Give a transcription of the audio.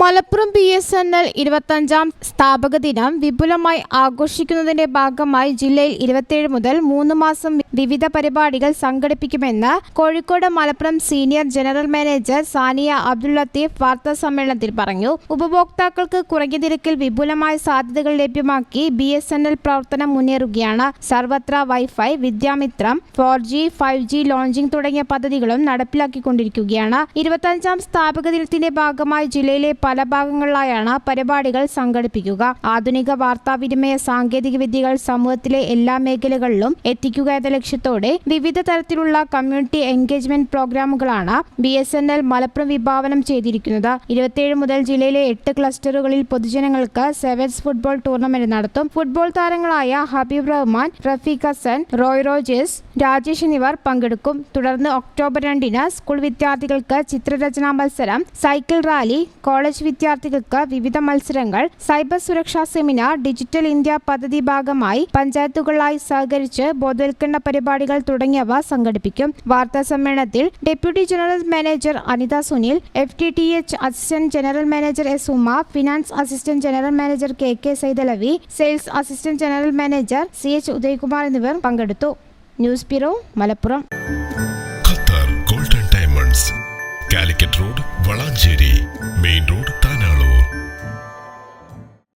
Malappuram BSNL 25ാം സ്ഥാപക ദിനം വിപുലമായി ആഘോഷിക്കുന്നതിന്റെ ഭാഗമായി ജില്ലയിൽ 27 മുതൽ 3 മാസം വിവിധ പരിപാടികൾ സംഘടിപ്പിക്കുമെന്ന് Kozhikode Malappuram senior general manager Sania Abdul Latheef വാർത്താസമ്മേളനത്തിൽ പറഞ്ഞു. ഉപഭോക്താക്കൾക്ക് കുറഞ്ഞ നിരക്കിൽ വിപുലമായ സാധ്യതകൾ ലഭ്യമാക്കി BSNL പ്രവർത്തനം മുന്നേറുകയാണ്. സർവത്ര wifi, Vidyamithram, 4G, 5G launching തുടങ്ങിയ പദ്ധതികളും നടപ്പിലാക്കിക്കൊണ്ടിരിക്കുകയാണ്. 25ാം സ്ഥാപക ദിനത്തിന്റെ ഭാഗമായി ജില്ലയിലെ പല ഭാഗങ്ങളിലായാണ് പരിപാടികൾ സംഘടിപ്പിക്കുക. ആധുനിക വാർത്താവിനിമയ സാങ്കേതിക വിദ്യകൾ സമൂഹത്തിലെ എല്ലാ മേഖലകളിലും എത്തിക്കുക എന്ന ലക്ഷ്യത്തോടെ വിവിധ തരത്തിലുള്ള കമ്മ്യൂണിറ്റി എൻഗേജ്മെന്റ് പ്രോഗ്രാമുകളാണ് BSNL മലപ്പുറം വിഭാവനം ചെയ്തിരിക്കുന്നത്. 27 മുതൽ ജില്ലയിലെ 8 ക്ലസ്റ്ററുകളിൽ പൊതുജനങ്ങൾക്ക് സെവൻസ് ഫുട്ബോൾ ടൂർണമെന്റ് നടത്തും. ഫുട്ബോൾ താരങ്ങളായ ഹബീബ് റഹ്മാൻ, റഫീഖ് ഹസൻ, റോയ് റോജേഴ്സ്, രാജേഷ് എന്നിവർ പങ്കെടുക്കും. തുടർന്ന് ഒക്ടോബർ 2-ന് സ്കൂൾ വിദ്യാർത്ഥികൾക്ക് ചിത്രരചനാ മത്സരം, സൈക്കിൾ റാലി, കോളേജ് വിദ്യാർത്ഥികൾക്ക് വിവിധ മത്സരങ്ങൾ, സൈബർ സുരക്ഷാ സെമിനാർ, ഡിജിറ്റൽ ഇന്ത്യ പദ്ധതി ഭാഗമായി പഞ്ചായത്തുകളായി സഹകരിച്ച് ബോധവൽക്കരണ പരിപാടികൾ തുടങ്ങിയവ സംഘടിപ്പിക്കും. വാർത്താ സമ്മേളനത്തിൽ deputy general manager Anita Sunil, FTTH assistant general manager S. Uma, finance assistant general manager KK Saidalavi, sales assistant general manager CH Udayakumar എന്നിവർ പങ്കെടുത്തു. News bureau, Malappuram. Qatar golden diamonds, Calicut road, Valanchery main road, Tanalur.